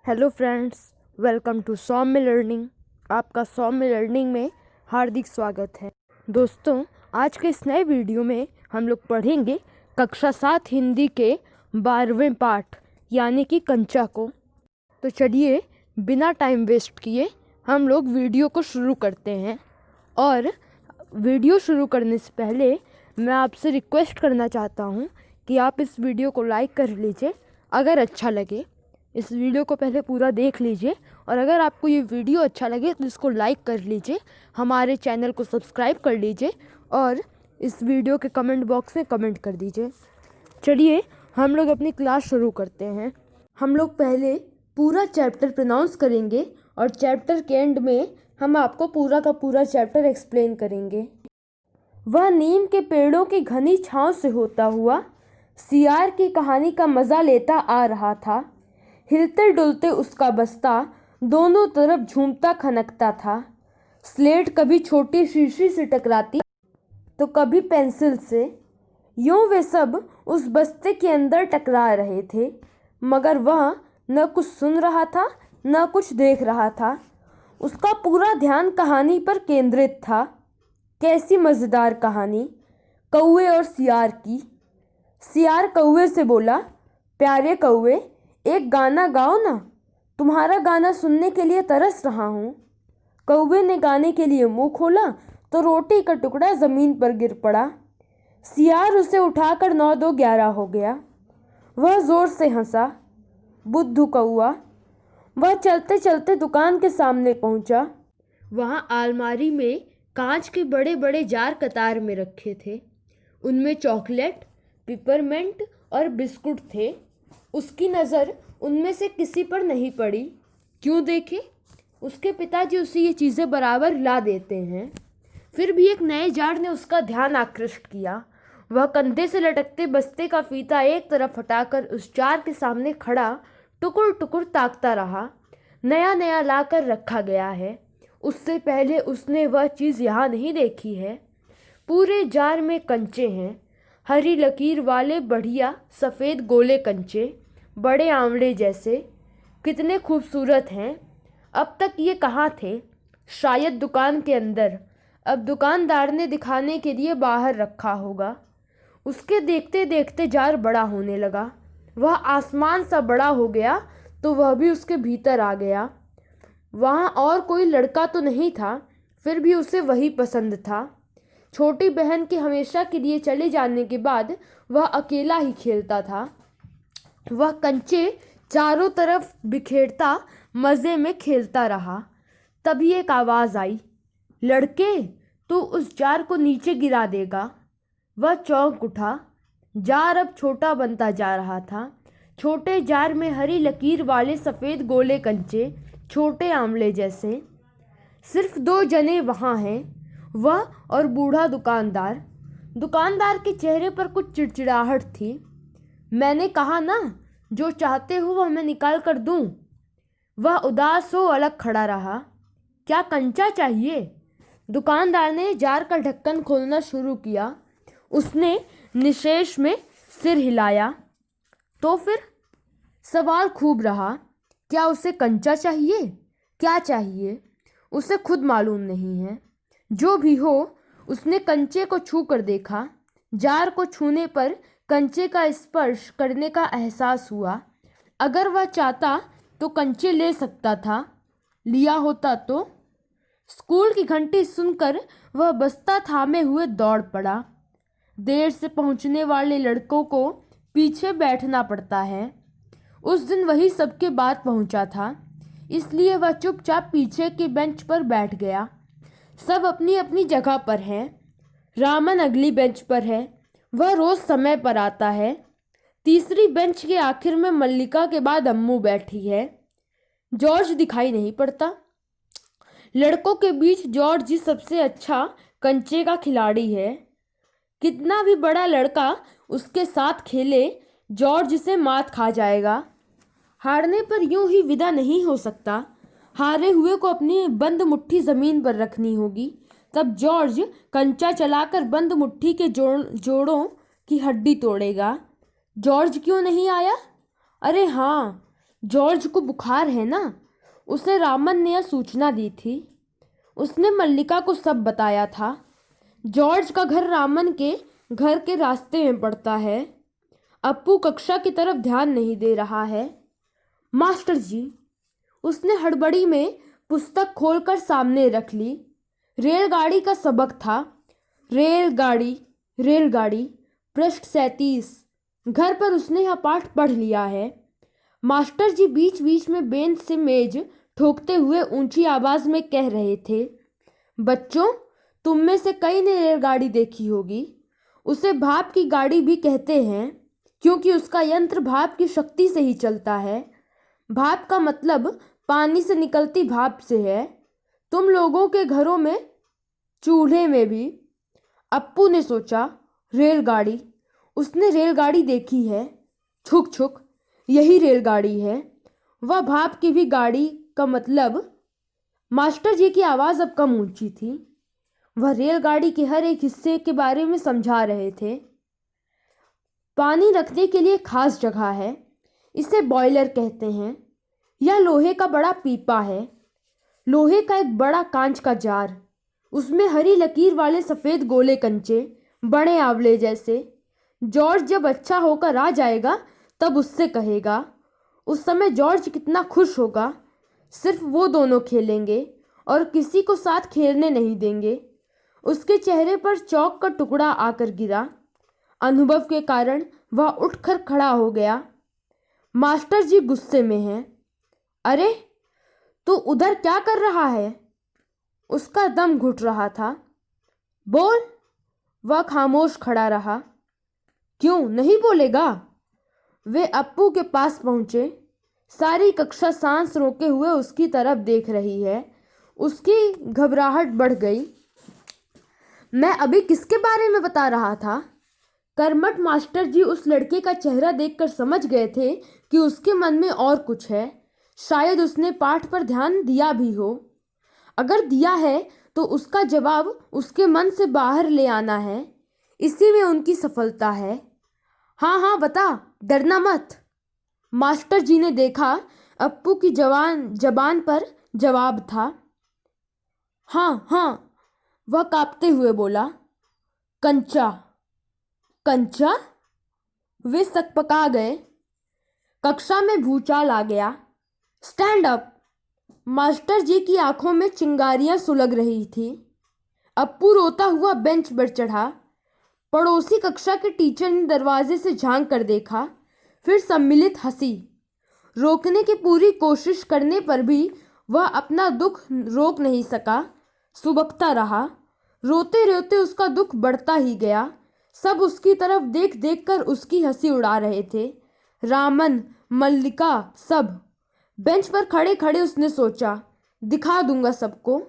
Hello friends, welcome to Saumya learning. आपका Saumya learning में हार्दिक स्वागत है। दोस्तों, आज के इस नए वीडियो में हम लोग पढ़ेंगे कक्षा 7 हिंदी के 12वें पाठ यानी कि कंचा को। तो चलिए बिना टाइम वेस्ट किए हम लोग वीडियो को शुरू करते हैं। और वीडियो शुरू करने से पहले मैं आपसे रिक्वेस्ट करना चाहता हूँ कि आप इस वीडियो को लाइक कर लीजिए अगर अच्छा लगे। इस वीडियो को पहले पूरा देख लीजिए और अगर आपको ये वीडियो अच्छा लगे तो इसको लाइक कर लीजिए, हमारे चैनल को सब्सक्राइब कर लीजिए और इस वीडियो के कमेंट बॉक्स में कमेंट कर दीजिए। चलिए हम लोग अपनी क्लास शुरू करते हैं। हम लोग पहले पूरा चैप्टर प्रोनाउंस करेंगे और चैप्टर के एंड में हम आपको पूरा का पूरा चैप्टर एक्सप्लेन करेंगे। वह नीम के पेड़ों की घनी छांव से होता हुआ सियार की कहानी का मज़ा लेता आ रहा था। हिलते डुलते उसका बस्ता दोनों तरफ झूमता खनकता था। स्लेट कभी छोटी शीशी से टकराती तो कभी पेंसिल से। यूं वे सब उस बस्ते के अंदर टकरा रहे थे, मगर वह न कुछ सुन रहा था न कुछ देख रहा था। उसका पूरा ध्यान कहानी पर केंद्रित था। कैसी मज़ेदार कहानी, कौवे और सियार की। सियार कौवे से बोला, प्यारे कौवे, एक गाना गाओ ना, तुम्हारा गाना सुनने के लिए तरस रहा हूँ। कौवे ने गाने के लिए मुंह खोला तो रोटी का टुकड़ा ज़मीन पर गिर पड़ा। सियार उसे उठाकर 9 2 11 हो गया। वह ज़ोर से हंसा। बुद्धू कौआ। वह चलते चलते दुकान के सामने पहुंचा। वहाँ अलमारी में कांच के बड़े बड़े जार कतार में रखे थे। उनमें चॉकलेट, पिपरमेंट और बिस्कुट थे। उसकी नज़र उनमें से किसी पर नहीं पड़ी। क्यों देखे, उसके पिताजी उसे ये चीज़ें बराबर ला देते हैं। फिर भी एक नए जार ने उसका ध्यान आकृष्ट किया। वह कंधे से लटकते बस्ते का फीता एक तरफ हटाकर उस जार के सामने खड़ा टुकुर टुकुर ताकता रहा। नया नया लाकर रखा गया है, उससे पहले उसने वह चीज़ यहाँ नहीं देखी है। पूरे जार में कंचे हैं, हरी लकीर वाले बढ़िया सफ़ेद गोले कंचे, बड़े आंवले जैसे। कितने खूबसूरत हैं। अब तक ये कहाँ थे? शायद दुकान के अंदर। अब दुकानदार ने दिखाने के लिए बाहर रखा होगा। उसके देखते देखते जार बड़ा होने लगा। वह आसमान सा बड़ा हो गया तो वह भी उसके भीतर आ गया। वहाँ और कोई लड़का तो नहीं था, फिर भी उसे वही पसंद था। छोटी बहन के हमेशा के लिए चले जाने के बाद वह अकेला ही खेलता था। वह कंचे चारों तरफ बिखेरता मज़े में खेलता रहा। तभी एक आवाज़ आई, लड़के, तू उस जार को नीचे गिरा देगा। वह चौंक उठा। जार अब छोटा बनता जा रहा था। छोटे जार में हरी लकीर वाले सफ़ेद गोले कंचे, छोटे आंवले जैसे। सिर्फ 2 जने वहाँ हैं, वह और बूढ़ा दुकानदार। दुकानदार के चेहरे पर कुछ चिड़चिड़ाहट थी। मैंने कहा ना, जो चाहते हो वह मैं निकाल कर दूं। वह उदास हो अलग खड़ा रहा। क्या कंचा चाहिए? दुकानदार ने जार का ढक्कन खोलना शुरू किया। उसने निशेष में सिर हिलाया। तो फिर सवाल खूब रहा, क्या उसे कंचा चाहिए? क्या चाहिए उसे खुद मालूम नहीं है। जो भी हो, उसने कंचे को छू कर देखा। जार को छूने पर कंचे का स्पर्श करने का एहसास हुआ। अगर वह चाहता तो कंचे ले सकता था। लिया होता तो। स्कूल की घंटी सुनकर वह बस्ता थामे हुए दौड़ पड़ा। देर से पहुंचने वाले लड़कों को पीछे बैठना पड़ता है। उस दिन वही सबके बाद पहुंचा था, इसलिए वह चुपचाप पीछे के बेंच पर बैठ गया। सब अपनी अपनी जगह पर हैं। रामन अगली बेंच पर है, वह रोज़ समय पर आता है। तीसरी बेंच के आखिर में मल्लिका के बाद अम्मू बैठी है। जॉर्ज दिखाई नहीं पड़ता। लड़कों के बीच जॉर्ज ही सबसे अच्छा कंचे का खिलाड़ी है। कितना भी बड़ा लड़का उसके साथ खेले, जॉर्ज से मात खा जाएगा। हारने पर यूं ही विदा नहीं हो सकता। हारे हुए को अपनी बंद मुट्ठी ज़मीन पर रखनी होगी। तब जॉर्ज कंचा चलाकर बंद मुट्ठी के जोड़ों की हड्डी तोड़ेगा। जॉर्ज क्यों नहीं आया? अरे हाँ, जॉर्ज को बुखार है ना, उसे रामन ने यह सूचना दी थी। उसने मल्लिका को सब बताया था। जॉर्ज का घर रामन के घर के रास्ते में पड़ता है। अप्पू कक्षा की तरफ ध्यान नहीं दे रहा है। मास्टर जी, उसने हड़बड़ी में पुस्तक खोलकर सामने रख ली। रेलगाड़ी का सबक था। रेलगाड़ी, रेलगाड़ी, पृष्ठ 37। घर पर उसने यह पाठ पढ़ लिया है। मास्टर जी बीच बीच में बेंच से मेज ठोकते हुए ऊंची आवाज में कह रहे थे, बच्चों, तुम में से कई ने रेलगाड़ी देखी होगी। उसे भाप की गाड़ी भी कहते हैं, क्योंकि उसका यंत्र भाप की शक्ति से ही चलता है। भाप का मतलब पानी से निकलती भाप से है। तुम लोगों के घरों में चूल्हे में भी। अप्पू ने सोचा, रेलगाड़ी, उसने रेलगाड़ी देखी है। छुक छुक, यही रेलगाड़ी है। वह भाप की भी गाड़ी का मतलब। मास्टर जी की आवाज़ अब कम ऊंची थी। वह रेलगाड़ी के हर एक हिस्से के बारे में समझा रहे थे। पानी रखने के लिए खास जगह है, इसे बॉयलर कहते हैं। यह लोहे का बड़ा पीपा है। लोहे का एक बड़ा कांच का जार, उसमें हरी लकीर वाले सफ़ेद गोले कंचे, बड़े आंवले जैसे। जॉर्ज जब अच्छा होकर आ जाएगा तब उससे कहेगा। उस समय जॉर्ज कितना खुश होगा। सिर्फ वो दोनों खेलेंगे और किसी को साथ खेलने नहीं देंगे। उसके चेहरे पर चौक का टुकड़ा आकर गिरा। अनुभव के कारण वह उठकर खड़ा हो गया। मास्टर जी गुस्से में हैं। अरे, तू उधर क्या कर रहा है? उसका दम घुट रहा था। बोल। वह खामोश खड़ा रहा। क्यों नहीं बोलेगा? वे अप्पू के पास पहुंचे। सारी कक्षा सांस रोके हुए उसकी तरफ देख रही है। उसकी घबराहट बढ़ गई। मैं अभी किसके बारे में बता रहा था? कर्मठ मास्टर जी उस लड़के का चेहरा देखकर समझ गए थे कि उसके मन में और कुछ है। शायद उसने पाठ पर ध्यान दिया भी हो। अगर दिया है तो उसका जवाब उसके मन से बाहर ले आना है। इसी में उनकी सफलता है। हाँ हाँ बता, डरना मत। मास्टर जी ने देखा अप्पू की जबान पर जवाब था। हाँ हाँ, वह कांपते हुए बोला। कंचा। कंचा? वे सकपका गए। कक्षा में भूचाल आ गया। Stand up. मास्टर जी की आंखों में चिंगारियां सुलग रही थी। अप्पू रोता हुआ बेंच पर चढ़ा। पड़ोसी कक्षा के टीचर ने दरवाजे से झांक कर देखा, फिर सम्मिलित हंसी। रोकने की पूरी कोशिश करने पर भी वह अपना दुख रोक नहीं सका। सुबकता रहा। रोते रोते उसका दुख बढ़ता ही गया। सब उसकी तरफ देख देख कर उसकी हंसी उड़ा रहे थे। रामन, मल्लिका, सब। बेंच पर खड़े खड़े उसने सोचा, दिखा दूंगा सबको।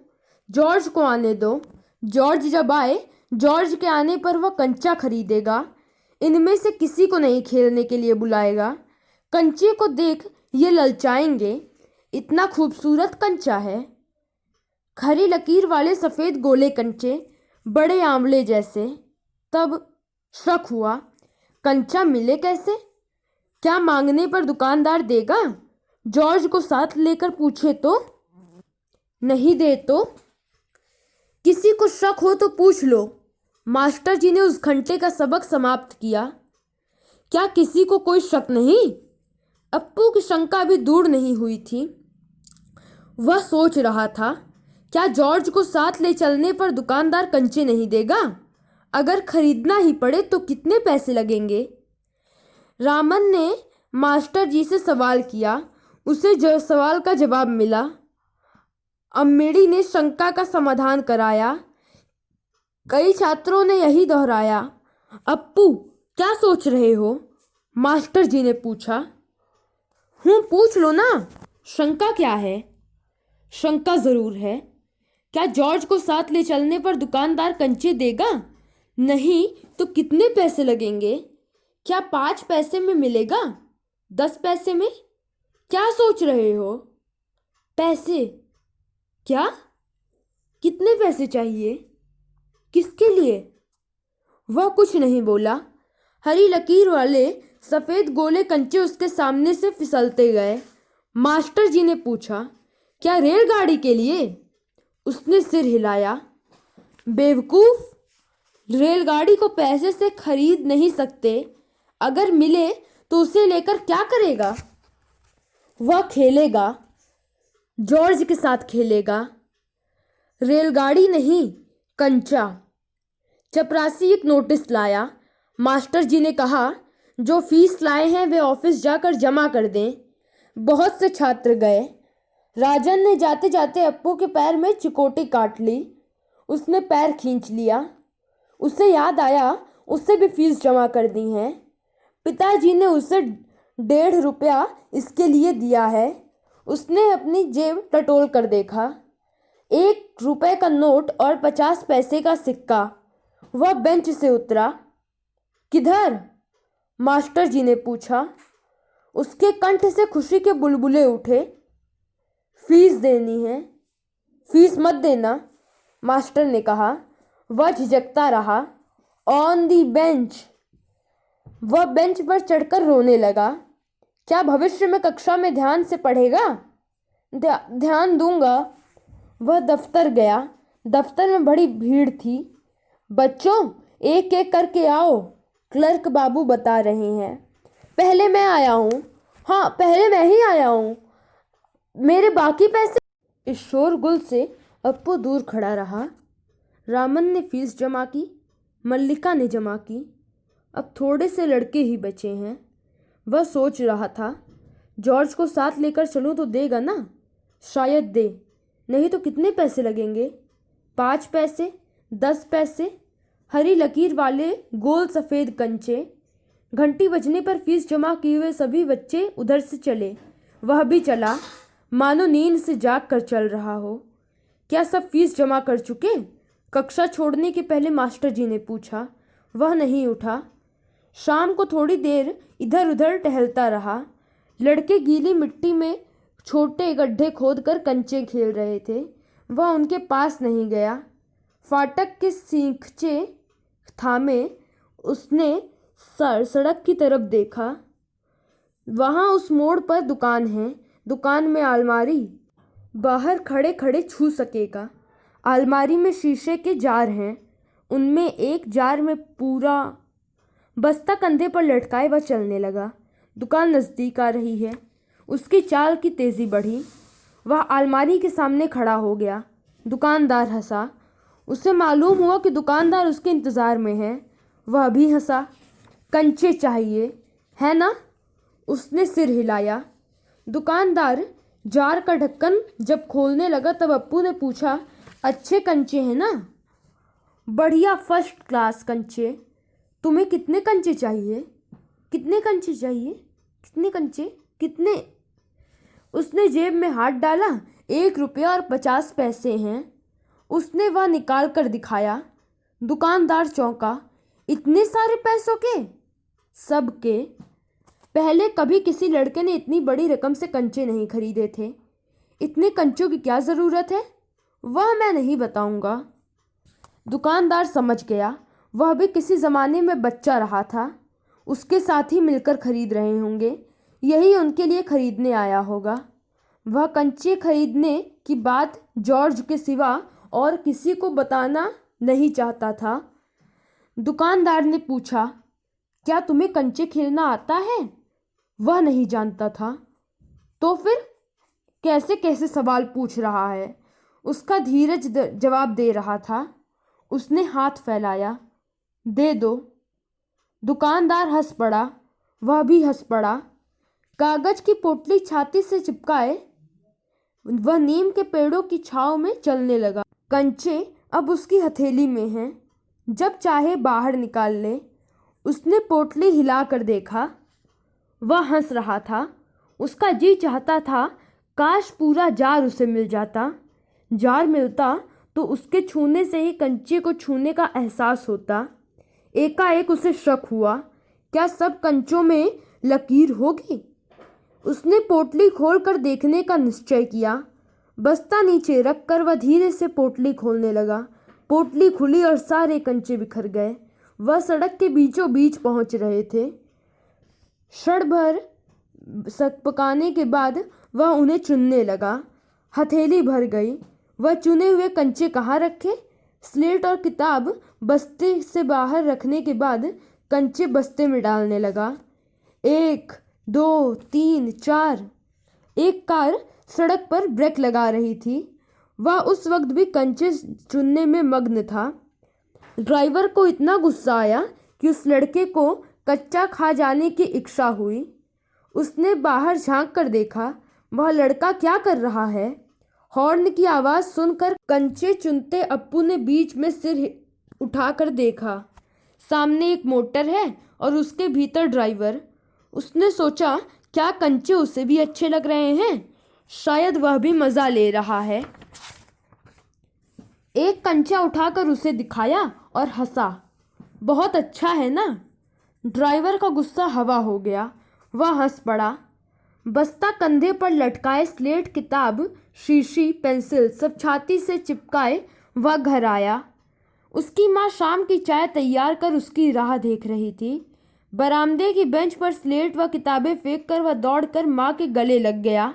जॉर्ज को आने दो। जॉर्ज जब आए, जॉर्ज के आने पर वह कंचा खरीदेगा। इनमें से किसी को नहीं खेलने के लिए बुलाएगा। कंचे को देख ये ललचाएंगे। इतना खूबसूरत कंचा है। खरी लकीर वाले सफ़ेद गोले कंचे, बड़े आंवले जैसे। तब शक हुआ, कंचा मिले कैसे? क्या मांगने पर दुकानदार देगा? जॉर्ज को साथ लेकर पूछे तो? नहीं दे तो? किसी को शक हो तो पूछ लो। मास्टर जी ने उस घंटे का सबक समाप्त किया। क्या किसी को कोई शक नहीं? अप्पू की शंका भी दूर नहीं हुई थी। वह सोच रहा था, क्या जॉर्ज को साथ ले चलने पर दुकानदार कंचे नहीं देगा? अगर खरीदना ही पड़े तो कितने पैसे लगेंगे? रामन ने मास्टर जी से सवाल किया। उसे सवाल का जवाब मिला। अम्मेड़ी ने शंका का समाधान कराया। कई छात्रों ने यही दोहराया। अप्पू, क्या सोच रहे हो? मास्टर जी ने पूछा। पूछ लो ना, शंका क्या है? शंका ज़रूर है। क्या जॉर्ज को साथ ले चलने पर दुकानदार कंचे देगा? नहीं तो कितने पैसे लगेंगे? क्या 5 पैसे में मिलेगा? 10 पैसे में? क्या सोच रहे हो? पैसे? क्या? कितने पैसे चाहिए? किसके लिए? वह कुछ नहीं बोला। हरी लकीर वाले सफ़ेद गोले कंचे उसके सामने से फिसलते गए। मास्टर जी ने पूछा, क्या रेलगाड़ी के लिए? उसने सिर हिलाया। बेवकूफ, रेलगाड़ी को पैसे से खरीद नहीं सकते। अगर मिले तो उसे लेकर क्या करेगा? वह खेलेगा, जॉर्ज के साथ खेलेगा। रेलगाड़ी नहीं, कंचा। चपरासी एक नोटिस लाया। मास्टर जी ने कहा, जो फीस लाए हैं वे ऑफिस जाकर जमा कर दें। बहुत से छात्र गए। राजन ने जाते जाते अप्पू के पैर में चिकोटी काट ली। उसने पैर खींच लिया। उसे याद आया उसे भी फीस जमा कर दी है। पिताजी ने उसे 1.5 रुपया इसके लिए दिया है। उसने अपनी जेब टटोल कर देखा। 1 रुपए का नोट और 50 पैसे का सिक्का। वह बेंच से उतरा। किधर? मास्टर जी ने पूछा। उसके कंठ से खुशी के बुलबुले उठे। फीस देनी है। फीस मत देना, मास्टर ने कहा। वह झिझकता रहा। On the bench. वह बेंच पर चढ़कर रोने लगा। क्या भविष्य में कक्षा में ध्यान से पढ़ेगा? ध्यान दूंगा। वह दफ्तर गया। दफ्तर में बड़ी भीड़ थी। बच्चों, एक एक करके आओ, क्लर्क बाबू बता रहे हैं। पहले मैं आया हूँ। हाँ, पहले मैं ही आया हूँ। मेरे बाकी पैसे? इस शोरगुल से अप्पू दूर खड़ा रहा। रामन ने फीस जमा की। मल्लिका ने जमा की। अब थोड़े से लड़के ही बचे हैं। वह सोच रहा था, जॉर्ज को साथ लेकर चलूँ तो देगा ना? शायद दे, नहीं तो कितने पैसे लगेंगे? 5 पैसे, 10 पैसे। हरी लकीर वाले गोल सफ़ेद कंचे। घंटी बजने पर फीस जमा किए हुए सभी बच्चे उधर से चले। वह भी चला, मानो नींद से जाग कर चल रहा हो। क्या सब फीस जमा कर चुके? कक्षा छोड़ने के पहले मास्टर जी ने पूछा। वह नहीं उठा। शाम को थोड़ी देर इधर उधर टहलता रहा। लड़के गीली मिट्टी में छोटे गड्ढे खोदकर कंचे खेल रहे थे। वह उनके पास नहीं गया। फाटक के सींखचे थामे उसने सड़क की तरफ देखा। वहाँ उस मोड़ पर दुकान है। दुकान में अलमारी। बाहर खड़े खड़े छू सकेगा। अलमारी में शीशे के जार हैं। उनमें एक जार में पूरा बस्ता कंधे पर लटकाए वह चलने लगा। दुकान नज़दीक आ रही है। उसकी चाल की तेज़ी बढ़ी। वह अलमारी के सामने खड़ा हो गया। दुकानदार हंसा। उसे मालूम हुआ कि दुकानदार उसके इंतज़ार में है। वह भी हंसा। कंचे चाहिए, है ना? उसने सिर हिलाया। दुकानदार जार का ढक्कन जब खोलने लगा तब अप्पू ने पूछा, अच्छे कंचे हैं ना? बढ़िया, फर्स्ट क्लास कंचे। तुम्हें कितने कंचे चाहिए? कितने कंचे चाहिए? कितने कंचे? कितने? उसने जेब में हाथ डाला। 1 रुपया और 50 पैसे हैं। उसने वह निकाल कर दिखाया। दुकानदार चौंका। इतने सारे पैसों के? सब के। पहले कभी किसी लड़के ने इतनी बड़ी रकम से कंचे नहीं खरीदे थे। इतने कंचों की क्या ज़रूरत है? वह मैं नहीं बताऊंगा। दुकानदार समझ गया। वह भी किसी ज़माने में बच्चा रहा था। उसके साथ ही मिलकर खरीद रहे होंगे। यही उनके लिए खरीदने आया होगा। वह कंचे खरीदने की बात जॉर्ज के सिवा और किसी को बताना नहीं चाहता था। दुकानदार ने पूछा, क्या तुम्हें कंचे खेलना आता है? वह नहीं जानता था। तो फिर कैसे कैसे सवाल पूछ रहा है। उसका धीरज जवाब दे रहा था। उसने हाथ फैलाया। दे दो। दुकानदार हंस पड़ा। वह भी हंस पड़ा। कागज की पोटली छाती से चिपकाए वह नीम के पेड़ों की छांव में चलने लगा। कंचे अब उसकी हथेली में हैं। जब चाहे बाहर निकाल ले। उसने पोटली हिलाकर देखा। वह हंस रहा था। उसका जी चाहता था काश पूरा जार उसे मिल जाता। जार मिलता तो उसके छूने से ही कंचे को छूने का एहसास होता। एकाएक उसे शक हुआ, क्या सब कंचों में लकीर होगी? उसने पोटली खोलकर देखने का निश्चय किया। बस्ता नीचे रखकर वह धीरे से पोटली खोलने लगा। पोटली खुली और सारे कंचे बिखर गए। वह सड़क के बीचों बीच पहुंच रहे थे। क्षण भर पकाने के बाद वह उन्हें चुनने लगा। हथेली भर गई। वह चुने हुए कंचे कहाँ रखे? स्लेट और किताब बस्ते से बाहर रखने के बाद कंचे बस्ते में डालने लगा। 1, 2, 3, 4। एक कार सड़क पर ब्रेक लगा रही थी। वह उस वक्त भी कंचे चुनने में मग्न था। ड्राइवर को इतना गुस्सा आया कि उस लड़के को कच्चा खा जाने की इच्छा हुई। उसने बाहर झांक कर देखा, वह लड़का क्या कर रहा है। हॉर्न की आवाज़ सुनकर कंचे चुनते अप्पू ने बीच में सिर उठाकर देखा। सामने एक मोटर है और उसके भीतर ड्राइवर। उसने सोचा, क्या कंचे उसे भी अच्छे लग रहे हैं? शायद वह भी मज़ा ले रहा है। एक कंचा उठाकर उसे दिखाया और हंसा। बहुत अच्छा है ना? ड्राइवर का गुस्सा हवा हो गया। वह हंस पड़ा। बस्ता कंधे पर लटकाए, स्लेट, किताब, शीशी, पेंसिल सब छाती से चिपकाए वह घर आया। उसकी माँ शाम की चाय तैयार कर उसकी राह देख रही थी। बरामदे की बेंच पर स्लेट व किताबें फेंक कर वह दौड़कर माँ के गले लग गया।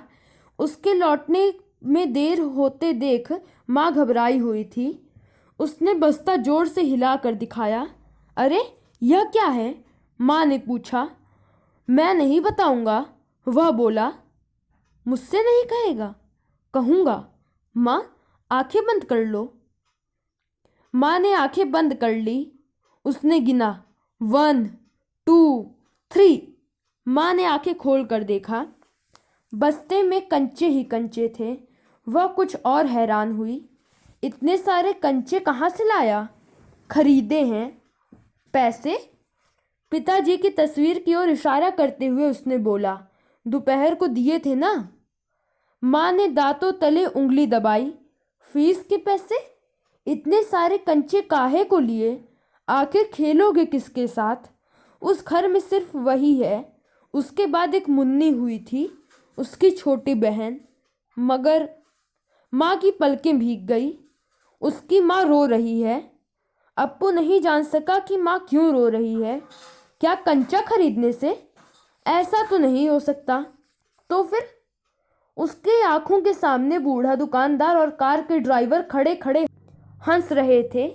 उसके लौटने में देर होते देख माँ घबराई हुई थी। उसने बस्ता जोर से हिला कर दिखाया। अरे, यह क्या है? माँ ने पूछा। मैं नहीं बताऊंगा, वह बोला। मुझसे नहीं कहेगा? कहूँगा। माँ, आंखें बंद कर लो। माँ ने आंखें बंद कर ली। उसने गिना, 1, 2, 3। माँ ने आंखें खोल कर देखा। बस्ते में कंचे ही कंचे थे। वह कुछ और हैरान हुई। इतने सारे कंचे कहाँ से लाया? खरीदे हैं। पैसे? पिताजी की तस्वीर की ओर इशारा करते हुए उसने बोला। दोपहर को दिए थे ना? माँ ने दांतों तले उंगली दबाई। फीस के पैसे? इतने सारे कंचे काहे को लिए? आखिर खेलोगे किसके साथ? उस घर में सिर्फ वही है। उसके बाद एक मुन्नी हुई थी, उसकी छोटी बहन। मगर माँ की पलकें भीग गई। उसकी माँ रो रही है। अप्पू नहीं जान सका कि माँ क्यों रो रही है। क्या कंचा खरीदने से? ऐसा तो नहीं हो सकता। तो फिर? उसके आंखों के सामने बूढ़ा दुकानदार और कार के ड्राइवर खड़े खड़े हंस रहे थे।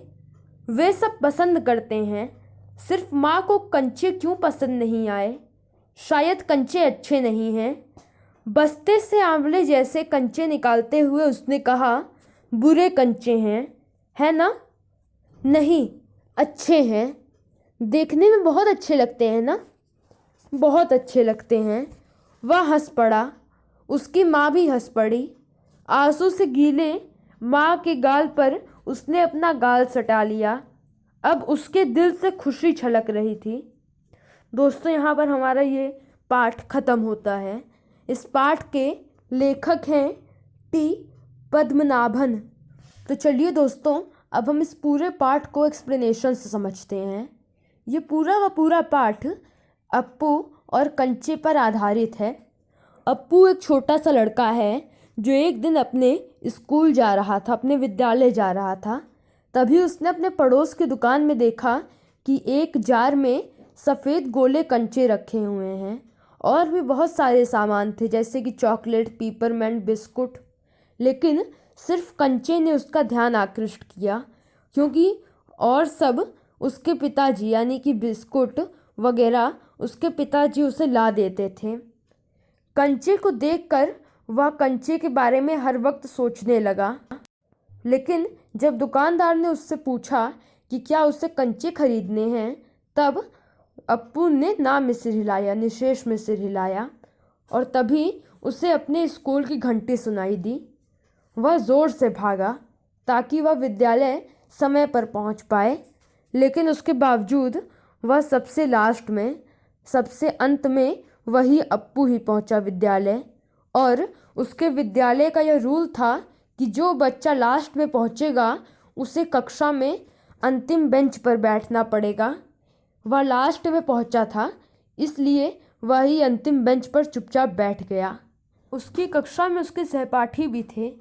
वे सब पसंद करते हैं, सिर्फ माँ को कंचे क्यों पसंद नहीं आए? शायद कंचे अच्छे नहीं हैं। बस्ते से आंवले जैसे कंचे निकालते हुए उसने कहा, बुरे कंचे हैं, है ना? नहीं, अच्छे हैं। देखने में बहुत अच्छे लगते हैं ना? बहुत अच्छे लगते हैं। वह हंस पड़ा। उसकी माँ भी हंस पड़ी। आंसू से गीले माँ के गाल पर उसने अपना गाल सटा लिया। अब उसके दिल से खुशी छलक रही थी। दोस्तों, यहाँ पर हमारा ये पाठ ख़त्म होता है। इस पाठ के लेखक हैं टी पद्मनाभन। तो चलिए दोस्तों, अब हम इस पूरे पाठ को एक्सप्लेनेशन से समझते हैं। ये पूरा का पूरा पाठ अप्पू और कंचे पर आधारित है। अप्पू एक छोटा सा लड़का है जो एक दिन अपने स्कूल जा रहा था, अपने विद्यालय जा रहा था। तभी उसने अपने पड़ोस की दुकान में देखा कि एक जार में सफ़ेद गोले कंचे रखे हुए हैं और भी बहुत सारे सामान थे, जैसे कि चॉकलेट, पीपरमेंट, बिस्कुट। लेकिन सिर्फ कंचे ने उसका ध्यान आकृष्ट किया, क्योंकि और सब उसके पिताजी यानी कि बिस्कुट वगैरह उसके पिताजी उसे ला देते थे। कंचे को देखकर वह कंचे के बारे में हर वक्त सोचने लगा। लेकिन जब दुकानदार ने उससे पूछा कि क्या उसे कंचे खरीदने हैं, तब अप्पू ने ना में सिर हिलाया, निशेष में सिर हिलाया। और तभी उसे अपने स्कूल की घंटी सुनाई दी। वह ज़ोर से भागा ताकि वह विद्यालय समय पर पहुंच पाए। लेकिन उसके बावजूद वह सबसे लास्ट में, सबसे अंत में वही अप्पू ही पहुंचा विद्यालय। और उसके विद्यालय का यह रूल था कि जो बच्चा लास्ट में पहुंचेगा उसे कक्षा में अंतिम बेंच पर बैठना पड़ेगा। वह लास्ट में पहुंचा था, इसलिए वह ही अंतिम बेंच पर चुपचाप बैठ गया। उसकी कक्षा में उसके सहपाठी भी थे,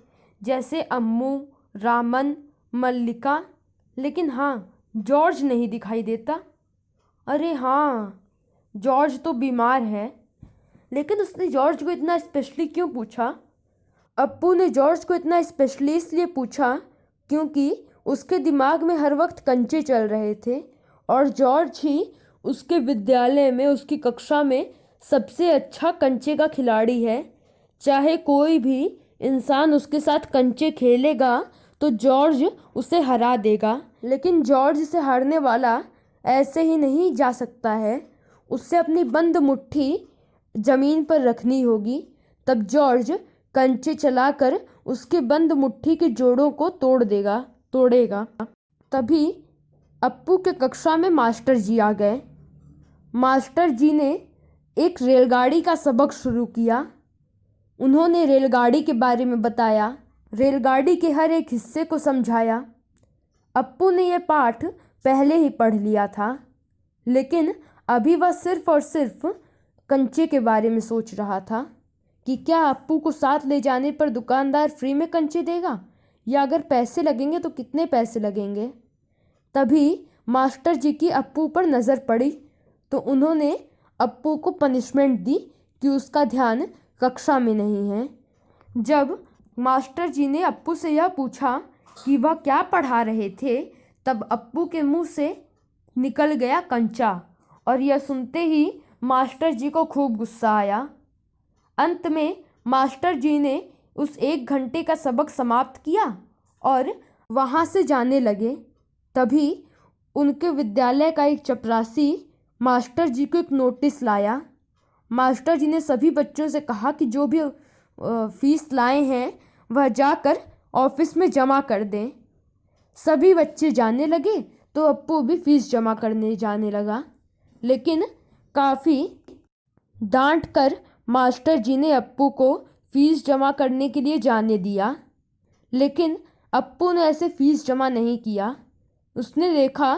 जैसे अम्मू, रामन, मल्लिका। लेकिन हाँ, जॉर्ज नहीं दिखाई देता। अरे हाँ, जॉर्ज तो बीमार है। लेकिन उसने जॉर्ज को इतना स्पेशली क्यों पूछा? अप्पू ने जॉर्ज को इतना स्पेशली इसलिए पूछा क्योंकि उसके दिमाग में हर वक्त कंचे चल रहे थे और जॉर्ज ही उसके विद्यालय में, उसकी कक्षा में सबसे अच्छा कंचे का खिलाड़ी है। चाहे कोई भी इंसान उसके साथ कंचे खेलेगा तो जॉर्ज उसे हरा देगा, लेकिन जॉर्ज से हारने वाला ऐसे ही नहीं जा सकता है। उससे अपनी बंद मुट्ठी ज़मीन पर रखनी होगी, तब जॉर्ज कंचे चलाकर उसके बंद मुट्ठी के जोड़ों को तोड़ेगा। तभी अप्पू के कक्षा में मास्टर जी आ गए। मास्टर जी ने एक रेलगाड़ी का सबक शुरू किया। उन्होंने रेलगाड़ी के बारे में बताया, रेलगाड़ी के हर एक हिस्से को समझाया। अप्पू ने यह पाठ पहले ही पढ़ लिया था, लेकिन अभी वह सिर्फ और सिर्फ कंचे के बारे में सोच रहा था कि क्या अप्पू को साथ ले जाने पर दुकानदार फ्री में कंचे देगा, या अगर पैसे लगेंगे तो कितने पैसे लगेंगे। तभी मास्टर जी की अप्पू पर नज़र पड़ी तो उन्होंने अप्पू को पनिशमेंट दी कि उसका ध्यान कक्षा में नहीं है। जब मास्टर जी ने अप्पू से यह पूछा कि वह क्या पढ़ा रहे थे, तब अप्पू के मुंह से निकल गया कंचा, और यह सुनते ही मास्टर जी को खूब गुस्सा आया। अंत में मास्टर जी ने उस 1 घंटे का सबक समाप्त किया और वहाँ से जाने लगे। तभी उनके विद्यालय का एक चपरासी मास्टर जी को एक नोटिस लाया। मास्टर जी ने सभी बच्चों से कहा कि जो भी फीस लाए हैं वह जाकर ऑफिस में जमा कर दें। सभी बच्चे जाने लगे तो अप्पू भी फीस जमा करने जाने लगा, लेकिन काफ़ी डांट कर मास्टर जी ने अप्पू को फीस जमा करने के लिए जाने दिया। लेकिन अप्पू ने ऐसे फीस जमा नहीं किया। उसने देखा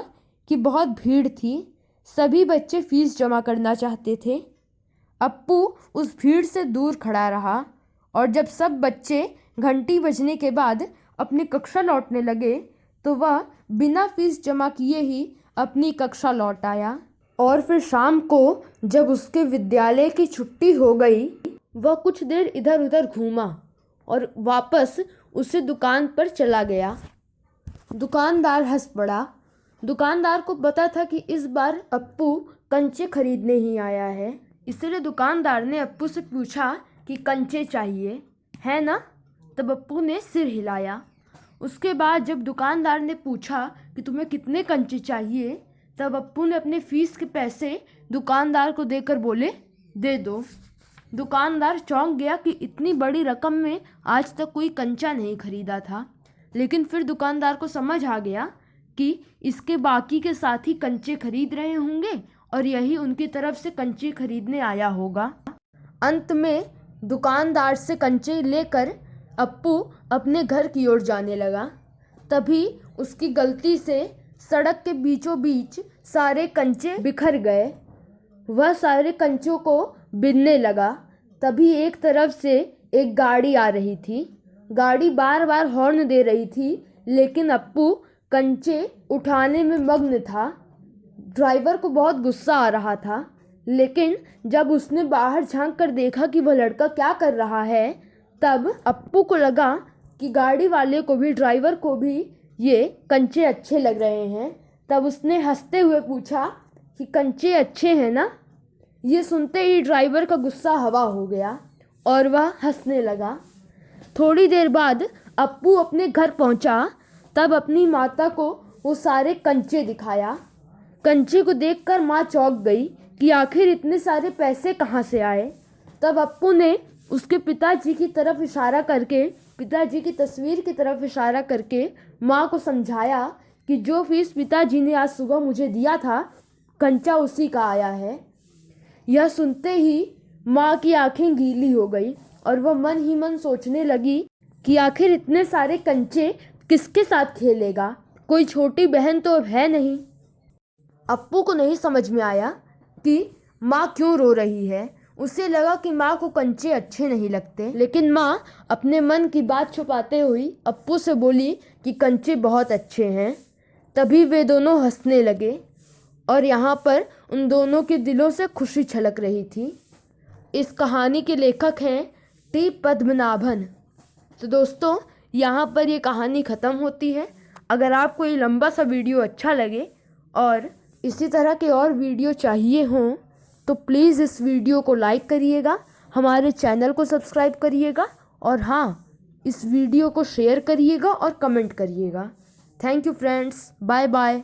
कि बहुत भीड़ थी, सभी बच्चे फीस जमा करना चाहते थे। अप्पू उस भीड़ से दूर खड़ा रहा और जब सब बच्चे घंटी बजने के बाद अपनी कक्षा लौटने लगे तो वह बिना फीस जमा किए ही अपनी कक्षा लौट आया। और फिर शाम को जब उसके विद्यालय की छुट्टी हो गई, वह कुछ देर इधर उधर घूमा और वापस उसी दुकान पर चला गया। दुकानदार हंस पड़ा। दुकानदार को पता था कि इस बार अप्पू कंचे खरीदने ही आया है, इसलिए दुकानदार ने अप्पू से पूछा कि कंचे चाहिए है ना? तब अप्पू ने सिर हिलाया। उसके बाद जब दुकानदार ने पूछा कि तुम्हें कितने कंचे चाहिए, तब अप्पू ने अपने फीस के पैसे दुकानदार को देकर बोले, दे दो। दुकानदार चौंक गया कि इतनी बड़ी रकम में आज तक कोई कंचा नहीं खरीदा था, लेकिन फिर दुकानदार को समझ आ गया कि इसके बाकी के साथी कंचे खरीद रहे होंगे और यही उनकी तरफ से कंचे खरीदने आया होगा। अंत में दुकानदार से कंचे लेकर अप्पू अपने घर की ओर जाने लगा। तभी उसकी गलती से सड़क के बीचों बीच सारे कंचे बिखर गए। वह सारे कंचों को बिनने लगा। तभी एक तरफ से एक गाड़ी आ रही थी। गाड़ी बार बार हॉर्न दे रही थी, लेकिन अप्पू कंचे उठाने में मग्न था। ड्राइवर को बहुत गुस्सा आ रहा था, लेकिन जब उसने बाहर झांक कर देखा कि वह लड़का क्या कर रहा है, तब अप्पू को लगा कि गाड़ी वाले को भी, ड्राइवर को भी ये कंचे अच्छे लग रहे हैं। तब उसने हंसते हुए पूछा कि कंचे अच्छे हैं ना? ये सुनते ही ड्राइवर का गुस्सा हवा हो गया और वह हंसने लगा। थोड़ी देर बाद अप्पू अपने घर पहुंचा। तब अपनी माता को वो सारे कंचे दिखाया। कंचे को देखकर माँ चौंक गई कि आखिर इतने सारे पैसे कहाँ से आए। तब अप्पू ने उसके पिताजी की तरफ इशारा करके, पिताजी की तस्वीर की तरफ इशारा करके माँ को समझाया कि जो फीस पिताजी ने आज सुबह मुझे दिया था, कंचा उसी का आया है। यह सुनते ही माँ की आंखें गीली हो गई और वह मन ही मन सोचने लगी कि आखिर इतने सारे कंचे किसके साथ खेलेगा, कोई छोटी बहन तो अब है नहीं। अप्पू को नहीं समझ में आया कि माँ क्यों रो रही है। उसे लगा कि माँ को कंचे अच्छे नहीं लगते, लेकिन माँ अपने मन की बात छुपाते हुए अप्पू से बोली कि कंचे बहुत अच्छे हैं। तभी वे दोनों हंसने लगे और यहाँ पर उन दोनों के दिलों से खुशी छलक रही थी। इस कहानी के लेखक हैं टी पद्मनाभन। तो दोस्तों यहाँ पर ये कहानी ख़त्म होती है। अगर आपको ये लंबा सा वीडियो अच्छा लगे और इसी तरह के और वीडियो चाहिए हों तो प्लीज़ इस वीडियो को लाइक करिएगा, हमारे चैनल को सब्सक्राइब करिएगा और हाँ, इस वीडियो को शेयर करिएगा और कमेंट करिएगा। Thank you friends, bye bye.